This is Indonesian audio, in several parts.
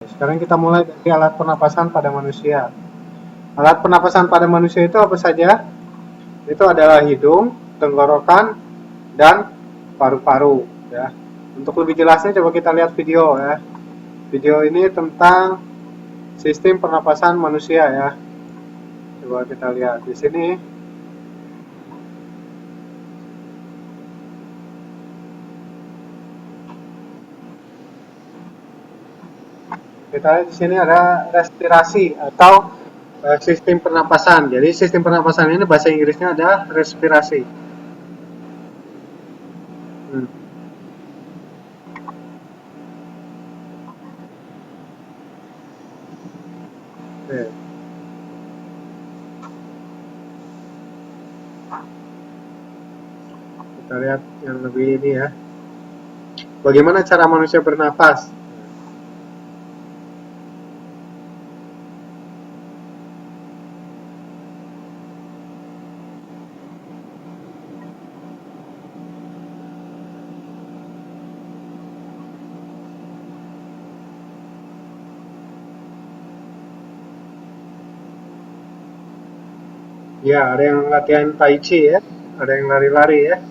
Sekarang kita mulai dari alat pernapasan pada manusia. Alat pernapasan pada manusia itu apa saja? Itu adalah hidung, tenggorokan, dan paru-paru. Ya. Untuk lebih jelasnya coba kita lihat video ya. Video ini tentang sistem pernapasan manusia ya. Coba kita lihat di sini. Kita lihat di sini ada respirasi atau sistem pernapasan. Jadi sistem pernapasan ini bahasa Inggrisnya ada respirasi. Hmm. Oke. Kita lihat yang lebih ini ya. Bagaimana cara manusia bernapas? Ya, ada yang latihan tai chi ya, ada yang lari-lari ya,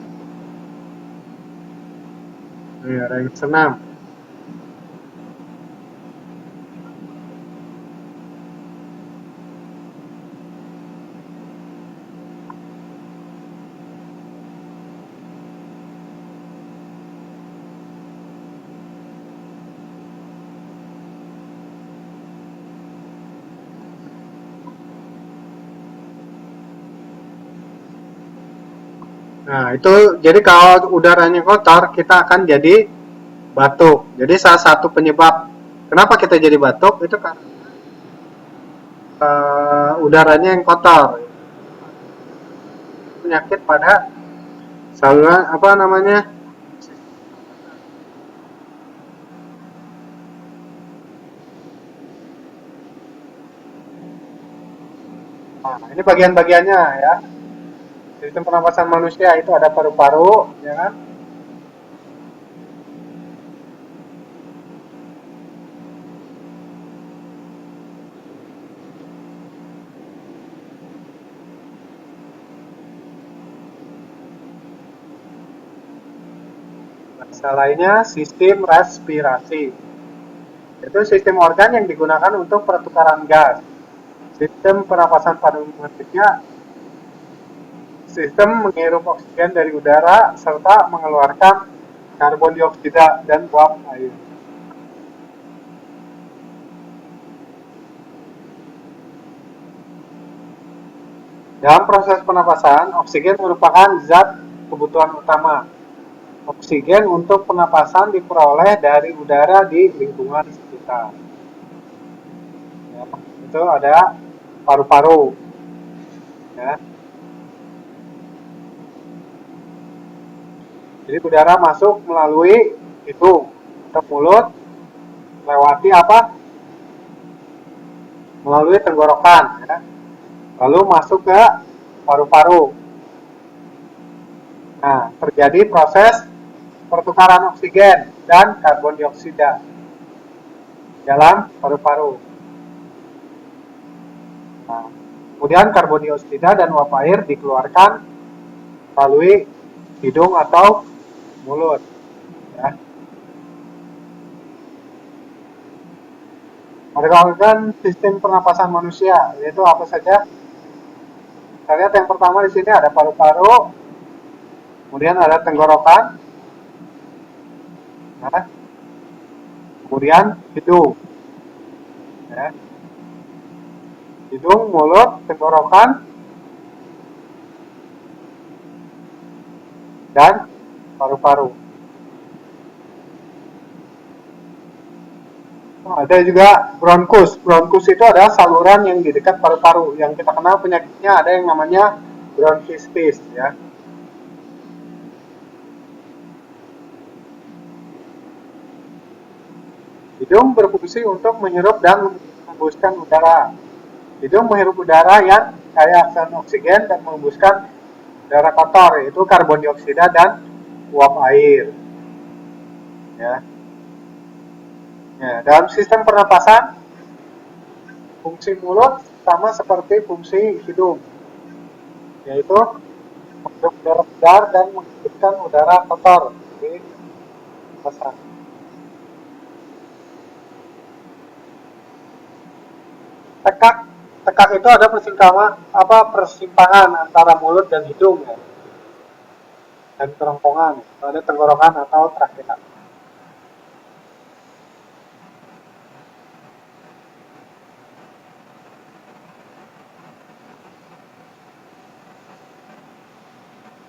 ya ada yang senam. Nah, itu jadi kalau udaranya kotor, kita akan jadi batuk. Jadi salah satu penyebab kenapa kita jadi batuk itu karena udaranya yang kotor. Penyakit pada saluran apa namanya? Nah, ini bagian-bagiannya ya. Sistem pernapasan manusia itu ada paru-paru, ya kan? Bahasa lainnya sistem respirasi. Itu sistem organ yang digunakan untuk pertukaran gas. Sistem pernapasan pada manusia, sistem menghirup oksigen dari udara serta mengeluarkan karbon dioksida dan uap air. Dalam proses pernapasan, oksigen merupakan zat kebutuhan utama. Oksigen untuk pernapasan diperoleh dari udara di lingkungan sekitar. Ya, itu ada paru-paru. Ya. Jadi udara masuk melalui hidung ke mulut, lewati apa? Melalui tenggorokan. Ya. Lalu masuk ke paru-paru. Nah, terjadi proses pertukaran oksigen dan karbon dioksida dalam paru-paru. Nah, kemudian karbon dioksida dan uap air dikeluarkan melalui hidung atau mulut. Ya. Ada sistem pernapasan manusia, yaitu apa saja? Kita lihat yang pertama di sini ada paru-paru, kemudian ada tenggorokan, ya. Kemudian hidung, ya. Hidung, mulut, tenggorokan, dan paru-paru. Ada juga bronkus. Bronkus itu adalah saluran yang di dekat paru-paru. Yang kita kenal penyakitnya ada yang namanya bronkitis ya. Hidung berfungsi untuk menghirup dan menghembuskan udara. Hidung menghirup udara yang kaya akan oksigen dan menghembuskan udara kotor, yaitu karbon dioksida dan uap air. Ya. Ya, dalam sistem pernapasan, fungsi mulut sama seperti fungsi hidung, yaitu menghirup udara segar dan menghembuskan udara kotor di pernapasan. Tekak, tekak itu ada persimpangan antara mulut dan hidung ya, dan kerongkongan, ada tenggorokan atau trakea.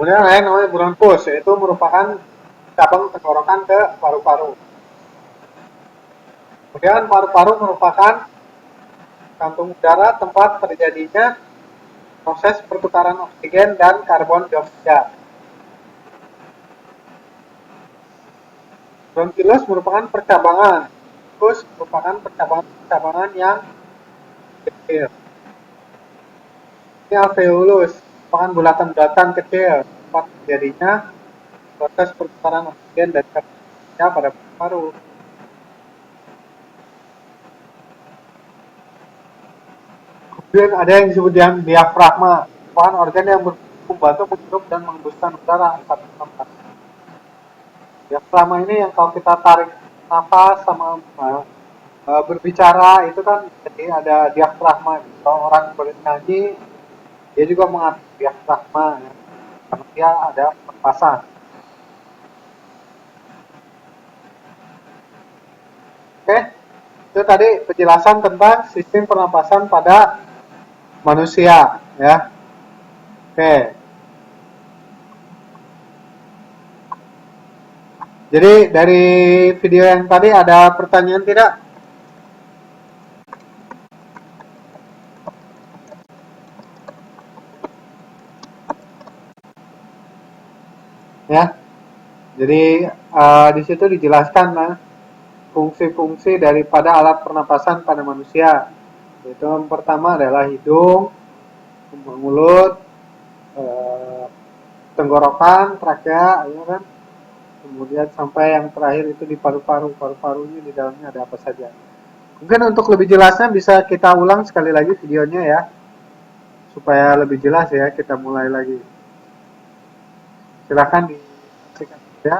Kemudian ada yang namanya bronkus, yaitu merupakan cabang tenggorokan ke paru-paru. Kemudian paru-paru merupakan kantung udara tempat terjadinya proses pertukaran oksigen dan karbon dioksida. Bronchilus merupakan percabangan. Bronchus merupakan percabangan yang kecil. Ini alveolus merupakan bulatan-bulatan kecil tempat terjadinya proses pertukaran oksigen dan karbon dioksida pada paru-paru. Kemudian ada yang disebut dengan diafragma, merupakan organ yang membantu menghirup dan menghembuskan udara satu tempat. Diafragma ini yang kalau kita tarik nafas sama berbicara itu kan jadi ada diafragma. Kalau orang bernyanyi dia juga mengatur diafragma ya, karena dia ada pernapasan. Oke, itu tadi penjelasan tentang sistem pernapasan pada manusia ya. Oke. Jadi dari video yang tadi ada pertanyaan tidak? Ya. Jadi di situ dijelaskan fungsi-fungsi daripada alat pernapasan pada manusia. Yaitu yang pertama adalah hidung, mulut, tenggorokan, trakea, ya kan? Kemudian sampai yang terakhir itu di paru-paru. Paru-parunya di dalamnya ada apa saja. Mungkin untuk lebih jelasnya bisa kita ulang sekali lagi videonya ya. Supaya lebih jelas ya, kita mulai lagi. Silahkan disaksikan ya.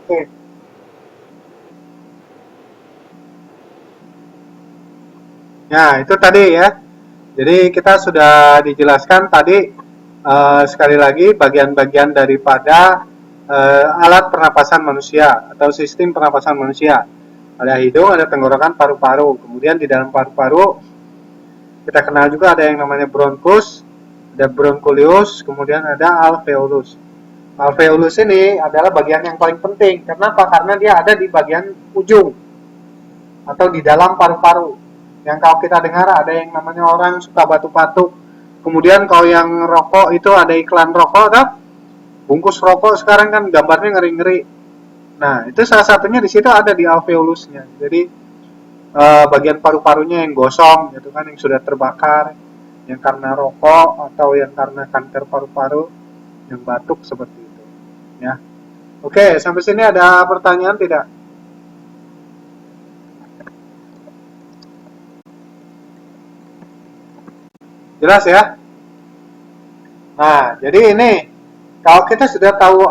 Oke. Nah, itu tadi ya. Jadi kita sudah dijelaskan tadi sekali lagi bagian-bagian daripada alat pernapasan manusia atau sistem pernapasan manusia. Ada hidung, ada tenggorokan, paru-paru. Kemudian di dalam paru-paru kita kenal juga ada yang namanya bronkus, ada broncholius, kemudian ada alveolus. Alveolus ini adalah bagian yang paling penting. Kenapa? Karena dia ada di bagian ujung atau di dalam paru-paru. Yang kalau kita dengar ada yang namanya orang suka batuk-batuk. Kemudian kalau yang rokok itu ada iklan rokok, kan? Bungkus rokok sekarang kan gambarnya ngeri-ngeri. Nah, itu salah satunya di situ ada di alveolusnya. Jadi bagian paru-parunya yang gosong gitu kan, yang sudah terbakar, yang karena rokok atau yang karena kanker paru-paru, yang batuk seperti itu. Ya. Oke, sampai sini ada pertanyaan tidak? Jelas ya? Nah, jadi ini kalau kita sudah tahu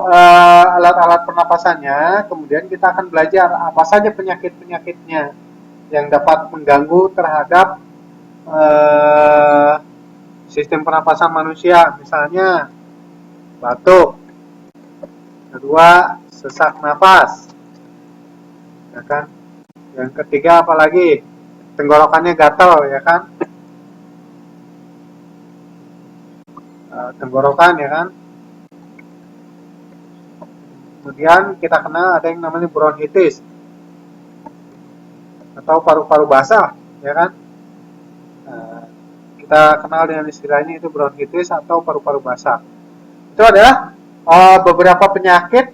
alat-alat pernapasannya, kemudian kita akan belajar apa saja penyakit-penyakitnya yang dapat mengganggu terhadap eh, sistem pernapasan manusia, misalnya batuk, kedua sesak napas, ya kan? Yang ketiga apalagi tenggorokannya gatal, ya kan? Tenggorokan, ya kan? Kemudian kita kenal ada yang namanya bronkitis atau paru-paru basah, ya kan? Nah, kita kenal dengan istilahnya itu bronkitis atau paru-paru basah. Itu adalah beberapa penyakit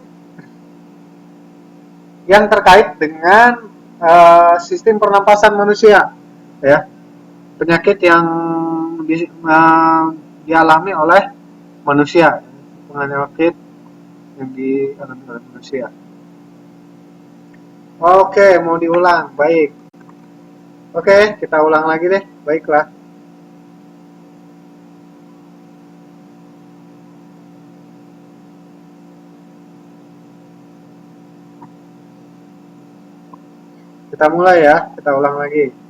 yang terkait dengan sistem pernapasan manusia, ya. Penyakit yang dialami oleh manusia, penyakit yang dialami oleh manusia. Oke, mau diulang, baik. Oke, kita ulang lagi deh, baiklah. Kita mulai ya, kita ulang lagi.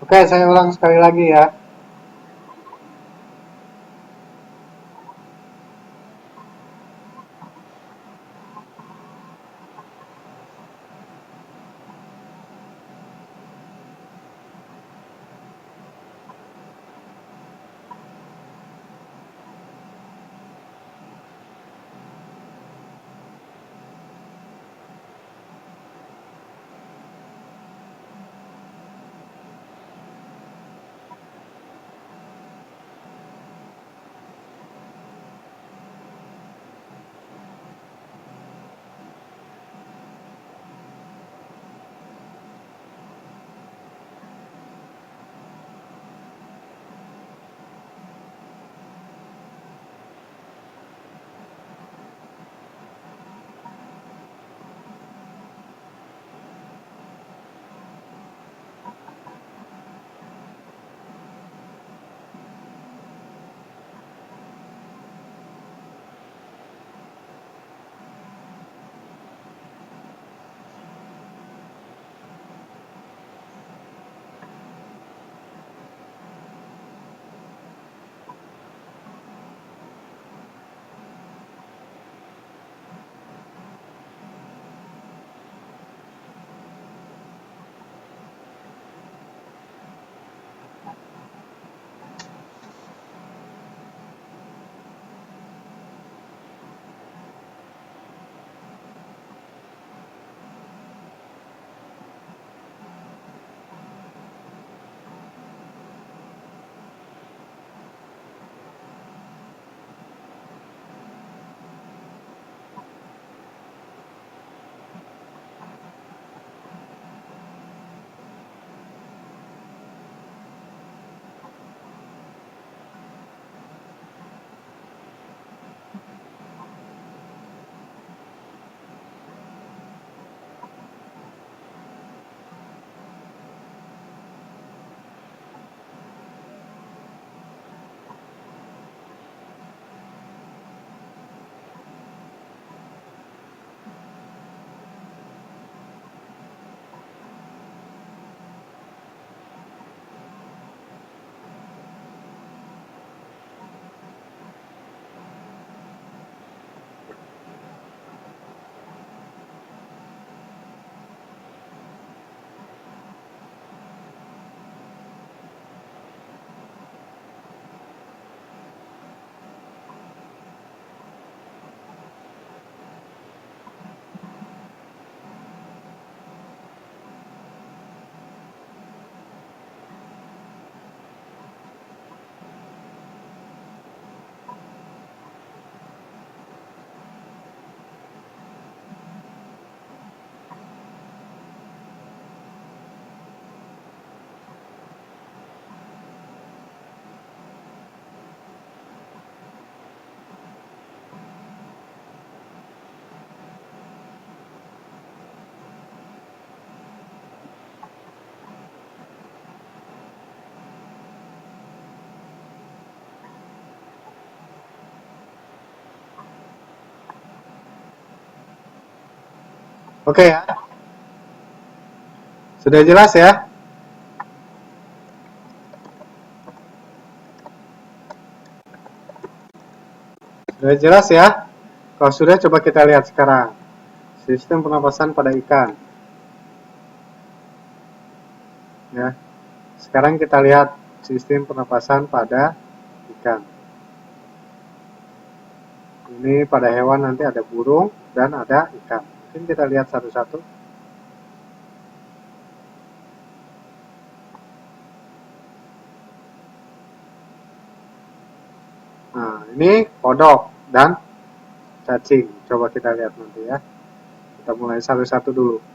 Oke, saya ulang sekali lagi ya. Oke ya, sudah jelas ya? Sudah jelas ya? Kalau sudah, coba kita lihat sekarang. Sistem pernapasan pada ikan. Ya, sekarang kita lihat sistem pernapasan pada ikan. Ini pada hewan nanti ada burung dan ada ikan. Mungkin kita lihat satu-satu. Nah, ini kodok dan cacing. Coba kita lihat nanti ya. Kita mulai satu-satu dulu.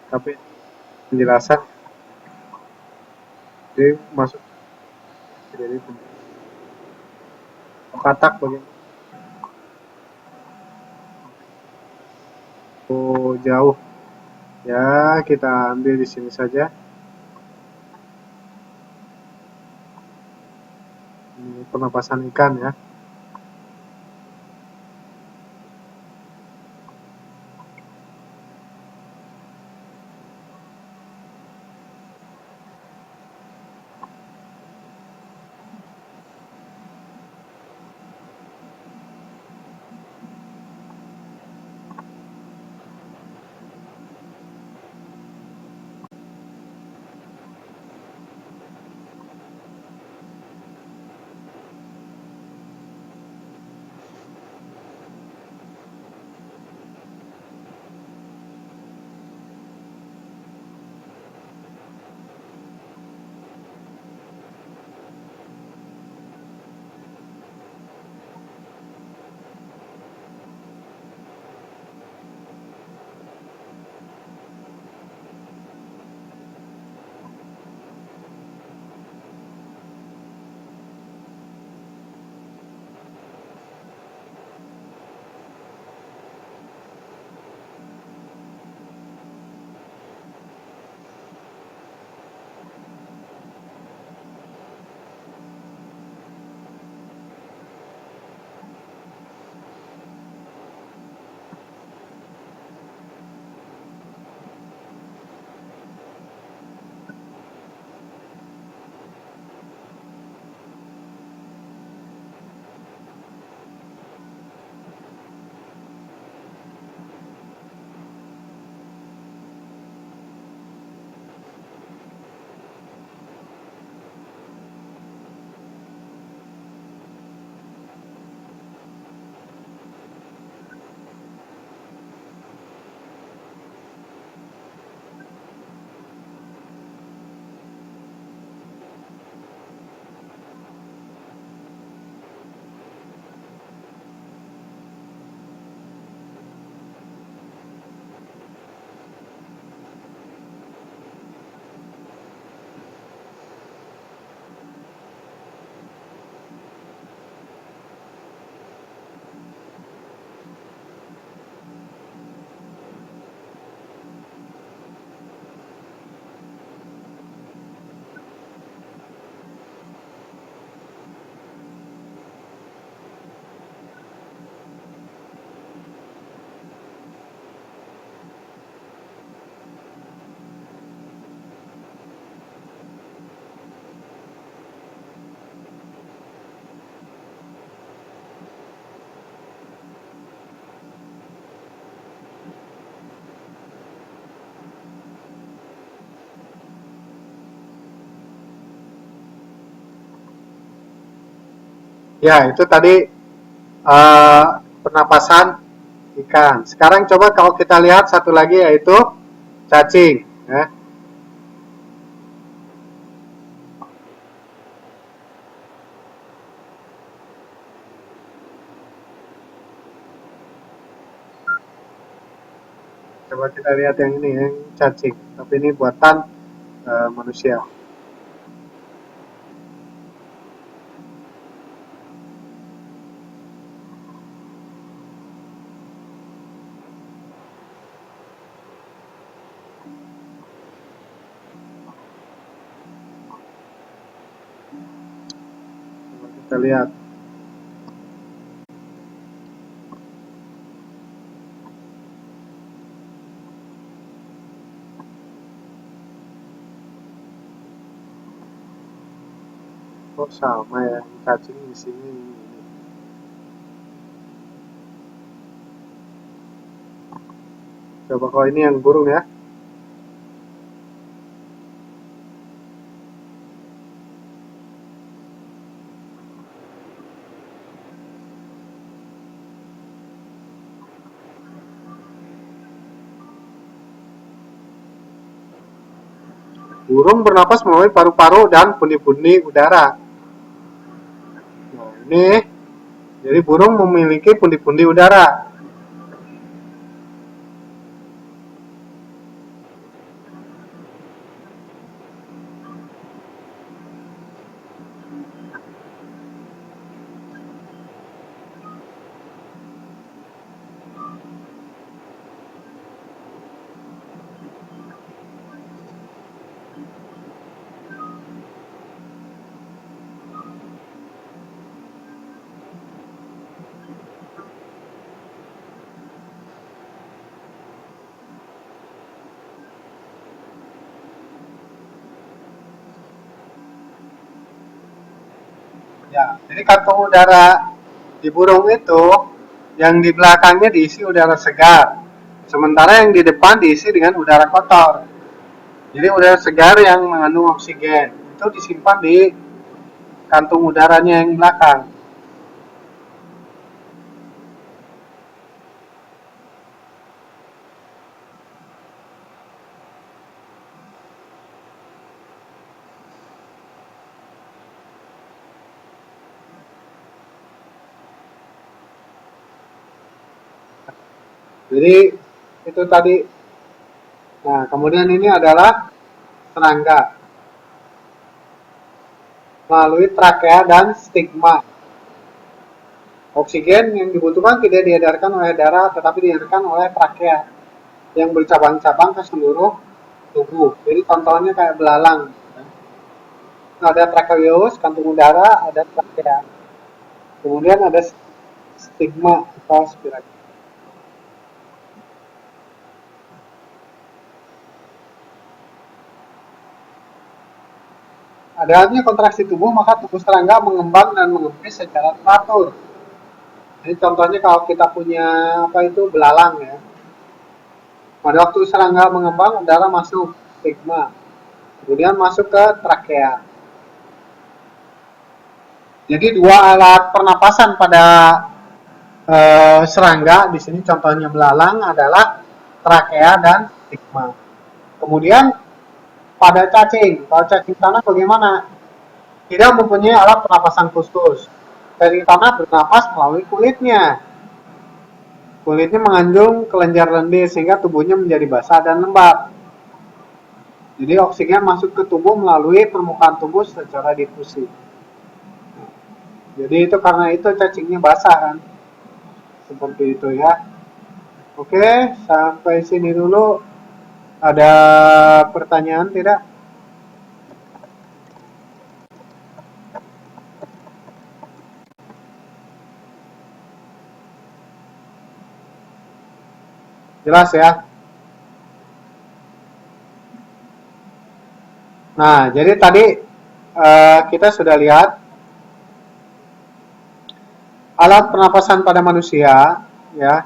Tapi penjelasan jadi masuk jadi Katak begini. Oh, jauh. Ya, kita ambil di sini saja. Ini penapasan ikan ya. Ya, itu tadi eh, pernapasan ikan. Sekarang coba kalau kita lihat satu lagi yaitu cacing. Ya. Coba kita lihat yang ini, yang cacing. Tapi ini buatan manusia. Coba kita lihat. Oh sama ya, cacing di sini. Coba kalau ini yang burung ya. Burung bernapas melalui paru-paru dan pundi-pundi udara. Nah, ini jadi burung memiliki pundi-pundi udara. Ya, jadi kantong udara di burung itu yang di belakangnya diisi udara segar, sementara yang di depan diisi dengan udara kotor. Jadi udara segar yang mengandung oksigen itu disimpan di kantung udaranya yang belakang. Jadi itu tadi. Nah, kemudian ini adalah serangga melalui trakea dan stigma. Oksigen yang dibutuhkan tidak diedarkan oleh darah, tetapi diedarkan oleh trakea yang bercabang-cabang ke seluruh tubuh. Jadi contohnya kayak belalang. Ada tracheus, kantung udara, ada trakea. Kemudian ada stigma atau spiralis. Adanya kontraksi tubuh, maka tubuh serangga mengembang dan mengempis secara teratur. Jadi contohnya kalau kita punya apa itu belalang ya. Pada waktu serangga mengembang, udara masuk stigma, kemudian masuk ke trakea. Jadi dua alat pernapasan pada serangga di sini contohnya belalang adalah trakea dan stigma. Kemudian pada cacing, kalau cacing tanah bagaimana? Tidak mempunyai alat pernapasan khusus. Cacing tanah bernapas melalui kulitnya. Kulitnya mengandung kelenjar lendir sehingga tubuhnya menjadi basah dan lembab. Jadi oksigen masuk ke tubuh melalui permukaan tubuh secara difusi. Jadi itu karena itu cacingnya basah kan. Seperti itu ya. Oke, sampai sini dulu. Ada pertanyaan tidak? Jelas ya? Nah, jadi tadi kita sudah lihat alat pernapasan pada manusia, ya.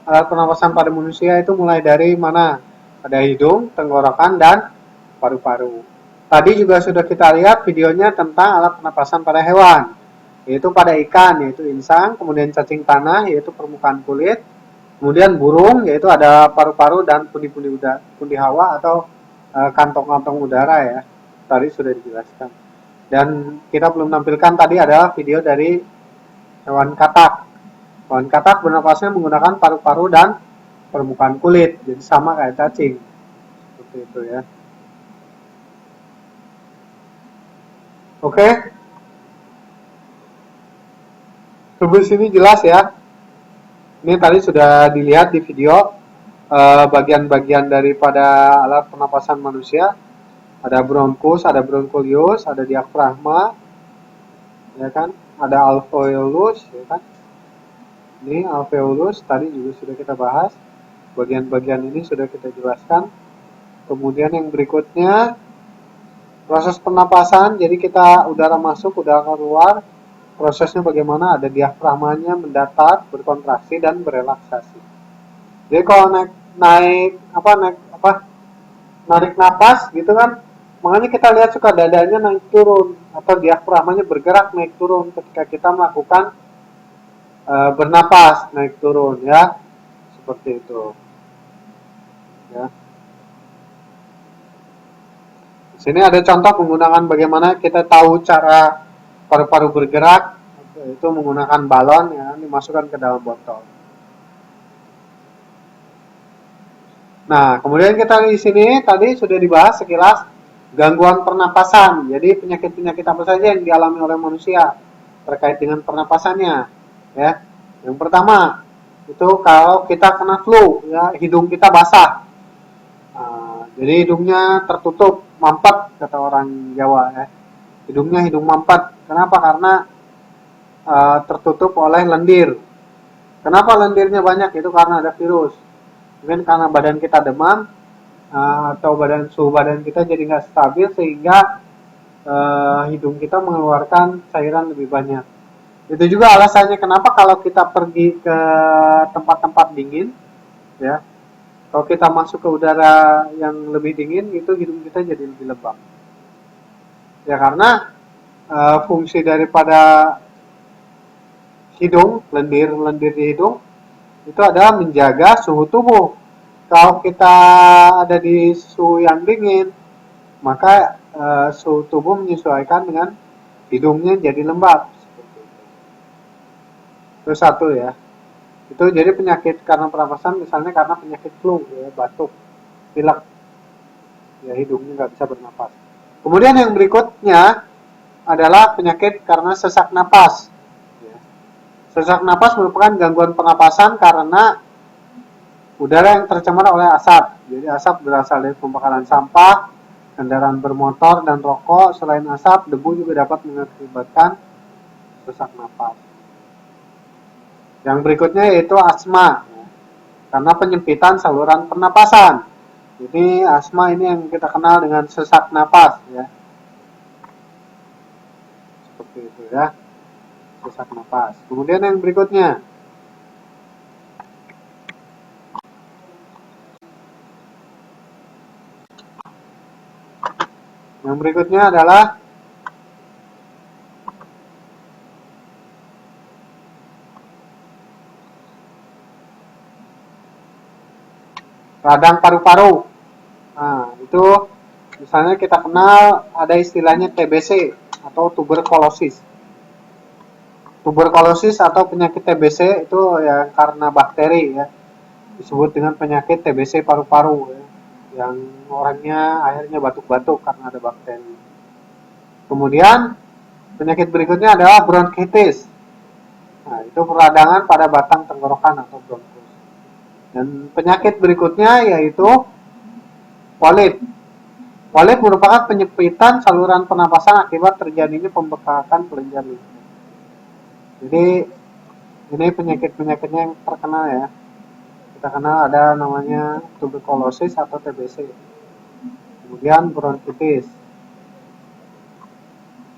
Alat pernapasan pada manusia itu mulai dari mana? Ada hidung, tenggorokan, dan paru-paru. Tadi juga sudah kita lihat videonya tentang alat pernapasan pada hewan, yaitu pada ikan, yaitu insang, kemudian cacing tanah, yaitu permukaan kulit, kemudian burung, yaitu ada paru-paru dan pundi hawa atau kantong-kantong udara ya. Tadi sudah dijelaskan. Dan kita belum menampilkan tadi adalah video dari hewan katak. Hewan katak bernapasnya menggunakan paru-paru dan permukaan kulit, jadi sama kayak cacing. Seperti itu ya. Oke. Sampai sini jelas ya. Ini tadi sudah dilihat di video bagian-bagian daripada alat pernapasan manusia. Ada bronkus, ada broncholius, ada diafragma, ya kan? Ada alveolus, ya kan? Ini alveolus tadi juga sudah kita bahas. Bagian-bagian ini sudah kita jelaskan. Kemudian yang berikutnya proses pernapasan. Jadi kita udara masuk, udara keluar. Prosesnya bagaimana? Ada diafragmanya mendatar, berkontraksi dan berelaksasi. Jadi kalau narik napas gitu kan, makanya kita lihat suka dadanya naik turun atau diafragmanya bergerak naik turun ketika kita melakukan bernapas naik turun ya, seperti itu ya. Di sini ada contoh penggunaan bagaimana kita tahu cara paru-paru bergerak, itu menggunakan balon ya, dimasukkan ke dalam botol. Nah, kemudian kita di sini tadi sudah dibahas sekilas gangguan pernapasan. Jadi penyakit-penyakit apa saja yang dialami oleh manusia terkait dengan pernapasannya, ya. Yang pertama itu kalau kita kena flu, ya, hidung kita basah. Nah, jadi hidungnya tertutup, mampet kata orang Jawa, ya. Hidungnya hidung mampet. Kenapa? Karena tertutup oleh lendir. Kenapa lendirnya banyak? Itu karena ada virus. Mungkin karena badan kita demam atau suhu badan kita jadi nggak stabil sehingga hidung kita mengeluarkan cairan lebih banyak. Itu juga alasannya kenapa kalau kita pergi ke tempat-tempat dingin, ya, kalau kita masuk ke udara yang lebih dingin, itu hidung kita jadi lebih lembab. Ya karena fungsi daripada hidung, lendir-lendir di hidung, itu adalah menjaga suhu tubuh. Kalau kita ada di suhu yang dingin, maka suhu tubuh menyesuaikan dengan hidungnya jadi lembab. Itu satu ya. Itu jadi penyakit karena pernapasan, misalnya karena penyakit flu, ya, batuk, pilek, ya hidungnya nggak bisa bernapas. Kemudian yang berikutnya adalah penyakit karena sesak napas. Ya. Sesak napas merupakan gangguan pernapasan karena udara yang tercemar oleh asap. Jadi asap berasal dari pembakaran sampah, kendaraan bermotor, dan rokok. Selain asap, debu juga dapat mengakibatkan sesak napas. Yang berikutnya yaitu asma, ya, karena penyempitan saluran pernapasan. Jadi asma ini yang kita kenal dengan sesak napas, ya. Seperti itu ya, sesak napas. Kemudian yang berikutnya, adalah radang paru-paru. Nah, itu misalnya kita kenal ada istilahnya TBC atau tuberkulosis. Tuberkulosis atau penyakit TBC itu ya karena bakteri ya. Disebut dengan penyakit TBC paru-paru ya. Yang orangnya akhirnya batuk-batuk karena ada bakteri. Kemudian penyakit berikutnya adalah bronkitis. Nah, itu peradangan pada batang tenggorokan atau bronkus. Dan penyakit berikutnya yaitu polip. Polip merupakan penyempitan saluran pernapasan akibat terjadinya pembekakan kelenjar limfu. Jadi ini penyakit-penyakitnya yang terkenal ya. Kita kenal ada namanya tuberkulosis atau TBC. Kemudian bronkitis.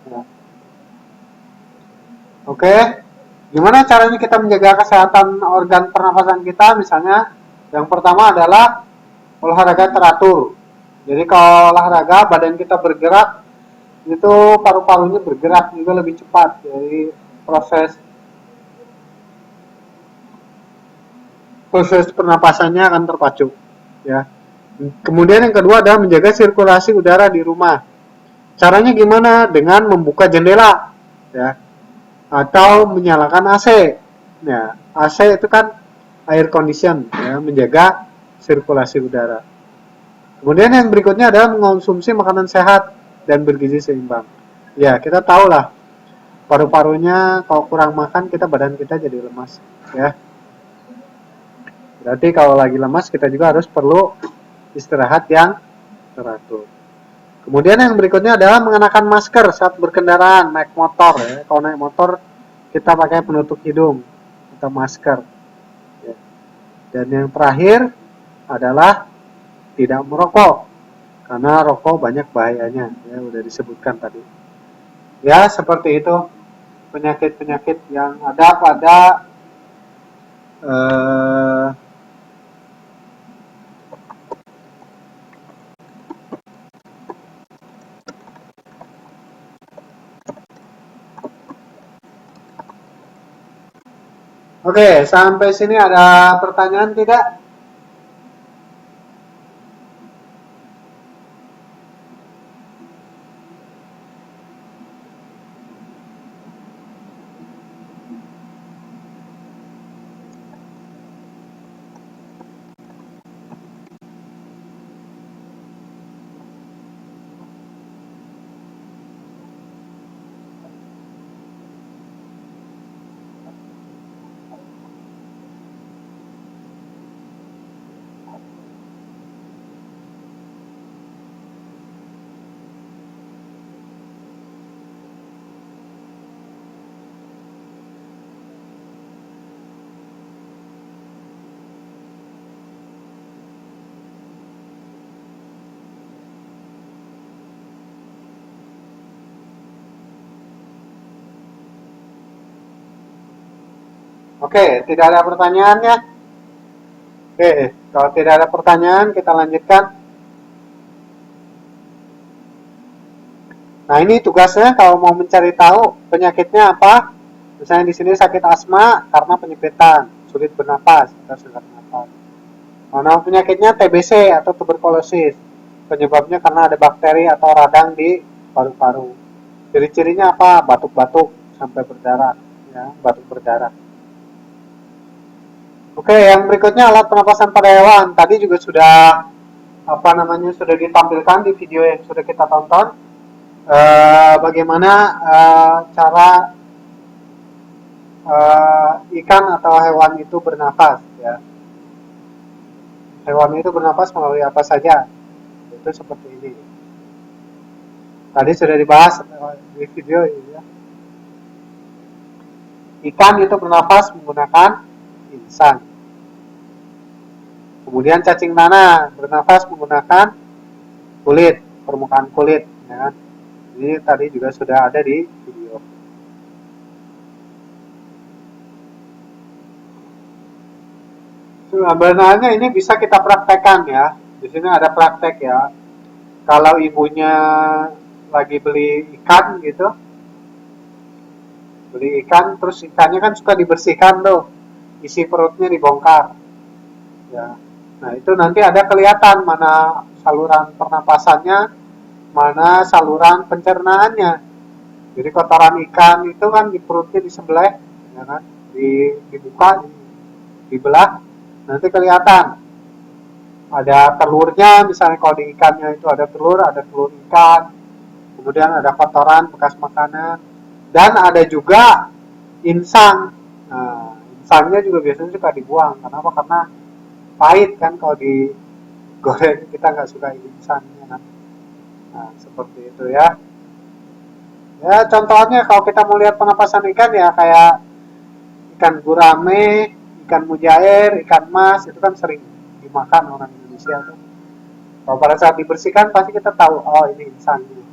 Ya. Oke, gimana caranya kita menjaga kesehatan organ pernapasan kita? Misalnya, yang pertama adalah olahraga teratur. Jadi kalau olahraga, badan kita bergerak, itu paru-parunya bergerak juga lebih cepat. Jadi proses pernapasannya akan terpacu. Ya. Kemudian yang kedua adalah menjaga sirkulasi udara di rumah. Caranya gimana? Dengan membuka jendela, ya, atau menyalakan AC. Ya, AC itu kan air condition, ya, menjaga sirkulasi udara. Kemudian yang berikutnya adalah mengonsumsi makanan sehat dan bergizi seimbang. Ya, kita tahu lah, paru-parunya kalau kurang makan badan kita jadi lemas, ya. Berarti kalau lagi lemas kita juga harus perlu istirahat yang teratur. Kemudian yang berikutnya adalah mengenakan masker saat berkendaraan, naik motor. Ya. Kalau naik motor kita pakai penutup hidung atau masker. Ya. Dan yang terakhir adalah tidak merokok, karena rokok banyak bahayanya. Ya, udah disebutkan tadi. Ya, seperti itu penyakit-penyakit yang ada pada eh, Oke, sampai sini ada pertanyaan tidak? Oke, tidak ada pertanyaannya. Oke, kalau tidak ada pertanyaan, kita lanjutkan. Nah, ini tugasnya kalau mau mencari tahu penyakitnya apa. Misalnya di sini sakit asma karena penyempitan, sulit bernapas atau sesak napas. Nah, nama penyakitnya TBC atau tuberkulosis. Penyebabnya karena ada bakteri atau radang di paru-paru. Ciri-cirinya apa? Batuk-batuk sampai berdarah, ya, batuk berdarah. Oke, yang berikutnya alat pernapasan pada hewan. Tadi juga sudah sudah ditampilkan di video yang sudah kita tonton. Bagaimana cara ikan atau hewan itu bernapas, ya. Hewan itu bernapas melalui apa saja? Itu seperti ini. Tadi sudah dibahas di video ini, ya. Ikan itu bernapas menggunakan insang. Kemudian cacing tanah bernapas menggunakan kulit, permukaan kulit, ya. Ini tadi juga sudah ada di video. Sebenarnya ini bisa kita praktekkan, ya. Di sini ada praktek, ya. Kalau ibunya lagi beli ikan gitu, beli ikan, terus ikannya kan suka dibersihkan tuh, isi perutnya dibongkar, ya. Nah, itu nanti ada kelihatan mana saluran pernapasannya, mana saluran pencernaannya. Jadi kotoran ikan itu kan di perutnya di sebelah, ya kan, dibuka, dibelah, nanti kelihatan ada telurnya. Misalnya kalau di ikannya itu ada telur ikan, kemudian ada kotoran bekas makanan, dan ada juga insang. Nah, insangnya juga biasanya suka dibuang. Kenapa? Karena pahit kan kalau digoreng, kita nggak suka insangnya kan. Nah, seperti itu, ya. Ya, contohnya kalau kita mau lihat penapasan ikan, ya kayak ikan gurame, ikan mujair, ikan mas, itu kan sering dimakan orang Indonesia tuh. Kalau pada saat dibersihkan pasti kita tahu, oh ini insangnya.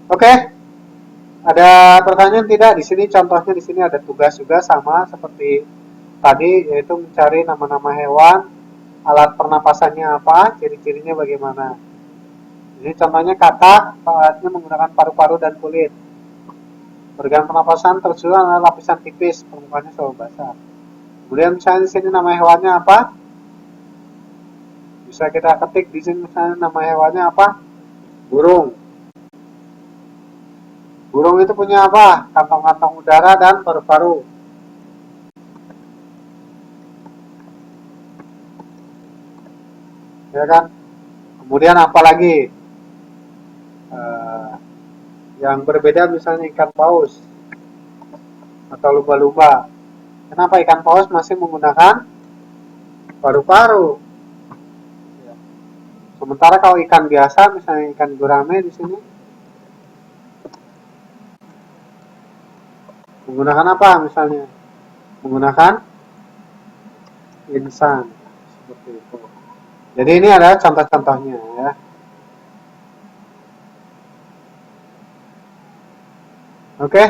Oke, ada pertanyaan tidak? Di sini contohnya, di sini ada tugas juga sama seperti tadi, yaitu mencari nama-nama hewan, alat pernapasannya apa, ciri-cirinya bagaimana. Ini contohnya katak, alatnya menggunakan paru-paru dan kulit. Organ pernapasan tersusun adalah lapisan tipis, permukaannya selalu basah. Kemudian misalnya di sini nama hewannya apa? Bisa kita ketik di sini misalnya nama hewannya apa? Burung. Burung itu punya apa? Kantong-kantong udara dan paru-paru. Ya kan? Kemudian apa lagi? Yang berbeda misalnya ikan paus atau lumba-lumba. Kenapa ikan paus masih menggunakan paru-paru? Ya. Sementara kalau ikan biasa, misalnya ikan gurame di sini, menggunakan apa misalnya? Menggunakan insang. Seperti itu. Jadi ini adalah contoh-contohnya, ya. Oke.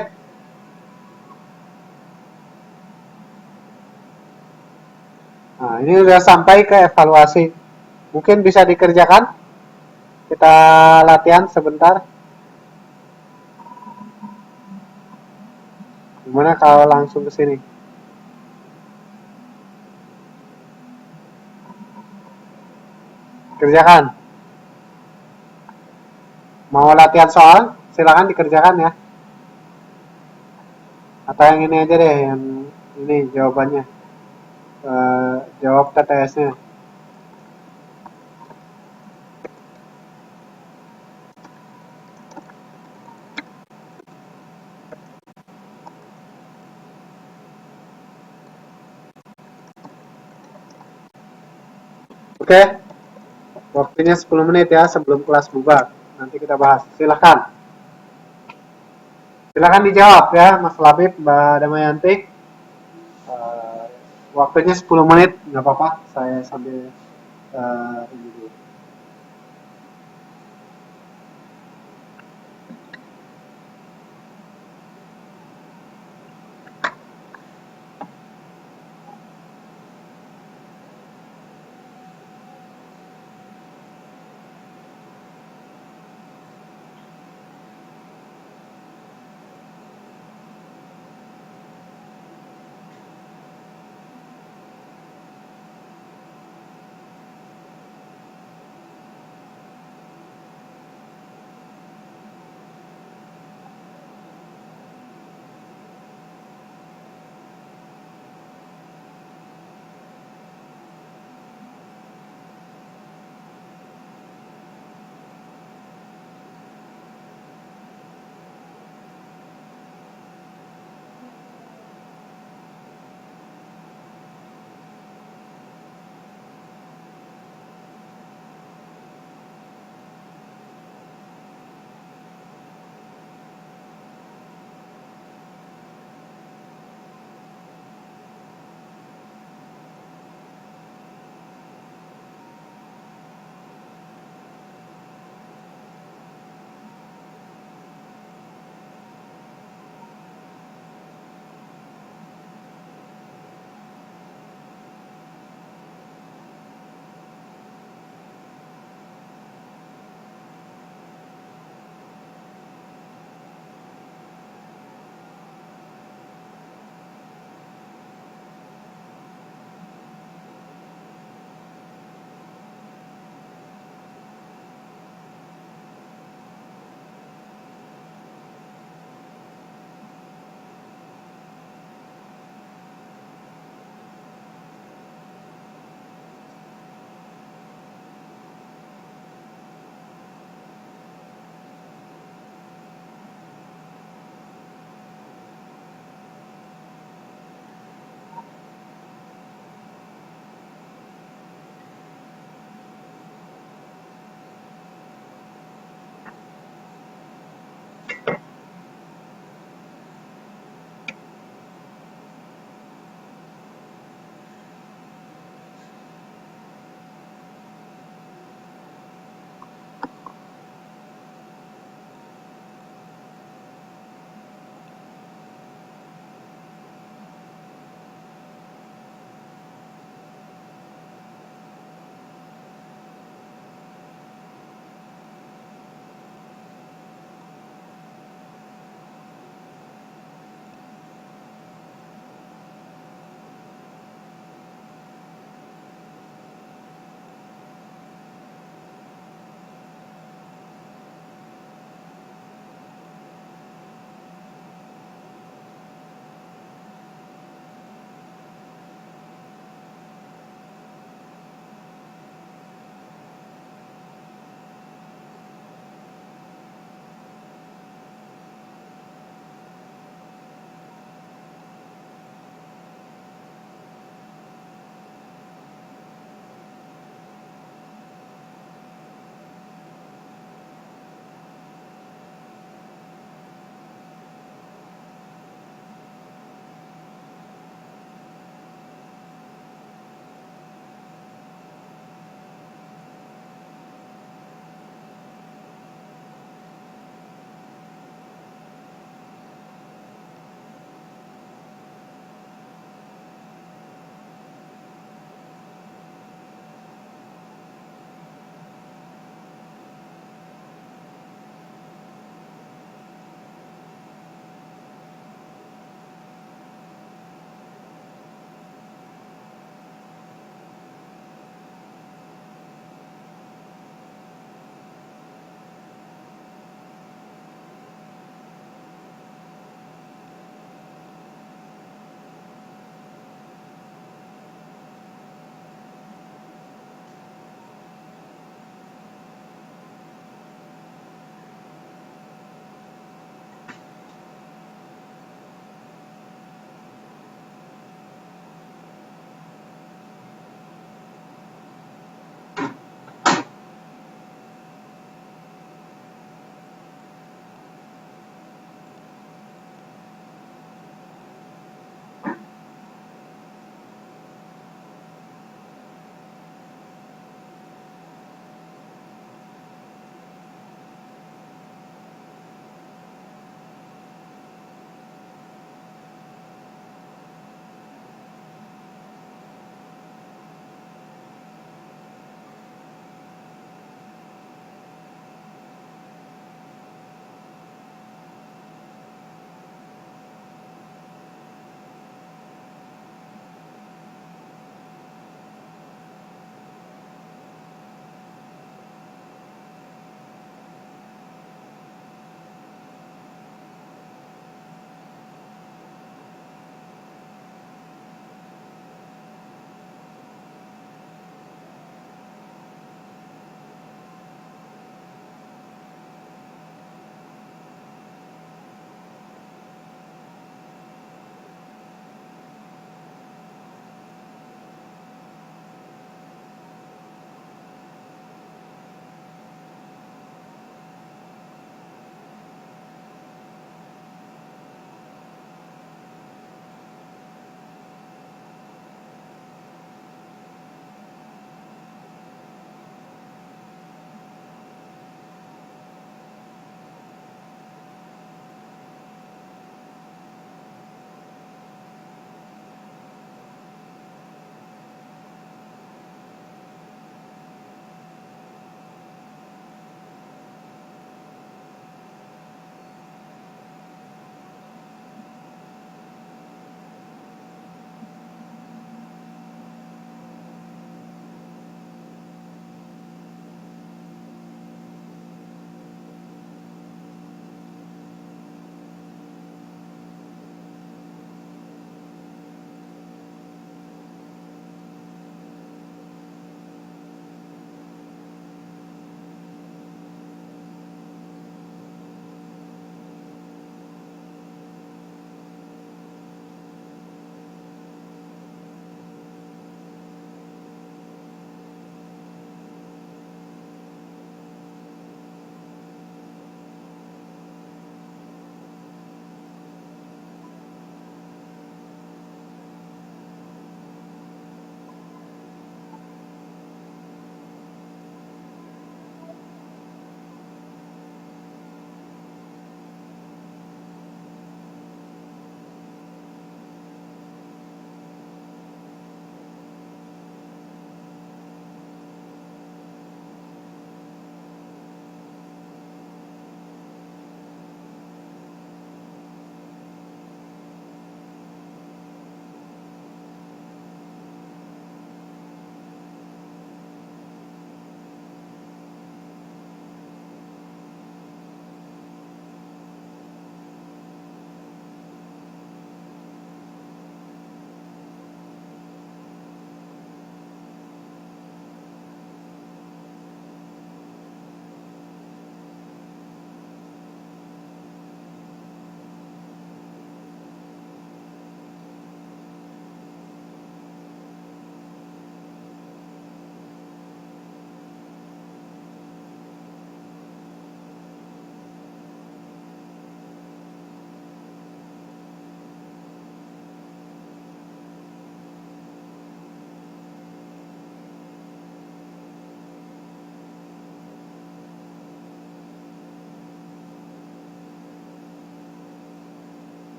Nah, ini sudah sampai ke evaluasi. Mungkin bisa dikerjakan. Kita latihan sebentar. Gimana kalau langsung ke sini? Kerjakan. Mau latihan soal? Silakan dikerjakan, ya. Atau yang ini aja deh, yang ini jawabannya. Jawab TTS-nya. Oke. Waktunya 10 menit, ya, sebelum kelas bubar. Nanti kita bahas. Silakan. Silakan dijawab, ya, Mas Labib, Mbak Damayanti. Uh, Waktunya 10 menit, nggak apa-apa. Saya sambil ini dulu.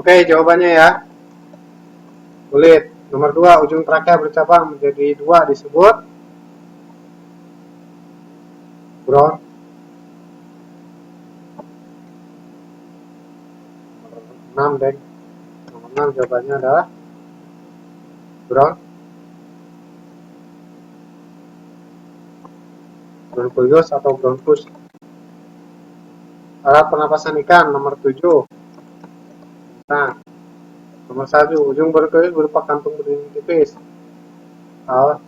Oke, jawabannya ya. Kulit. Nomor 2, ujung trakea bercabang menjadi 2 disebut bron. Nomor 6, dek. Nomor 6 jawabannya adalah broncholius atau bronchus. Alat pernapasan ikan nomor 7. Nah, nomor 1, ujung broncholius berupa kantung berdinding tipis. Salah.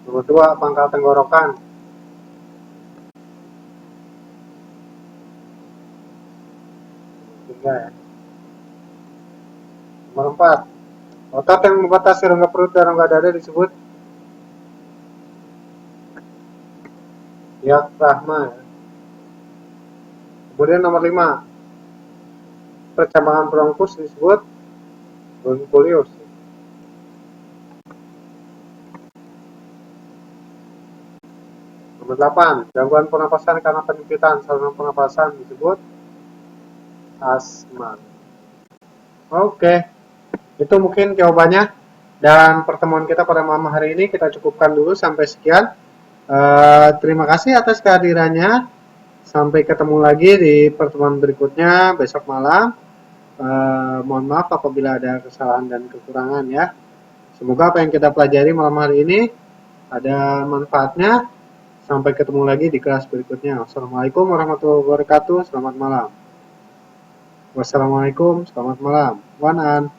Nomor 2, pangkal tenggorokan. Ya. Nomor 4, otot yang membatasi rongga perut dan rongga dada disebut diafragma. Kemudian nomor 5, percabangan bronkus disebut broncholius. Nomor 8, gangguan pernapasan karena penyempitan saluran pernapasan disebut asma. Oke, itu mungkin jawabannya. Dan pertemuan kita pada malam hari ini kita cukupkan dulu sampai sekian. Terima kasih atas kehadirannya. Sampai ketemu lagi di pertemuan berikutnya besok malam. Mohon maaf apabila ada kesalahan dan kekurangan ya. Semoga apa yang kita pelajari malam hari ini ada manfaatnya. Sampai ketemu lagi di kelas berikutnya. Assalamualaikum warahmatullahi wabarakatuh. Selamat malam. Wassalamualaikum, selamat malam. Wanan.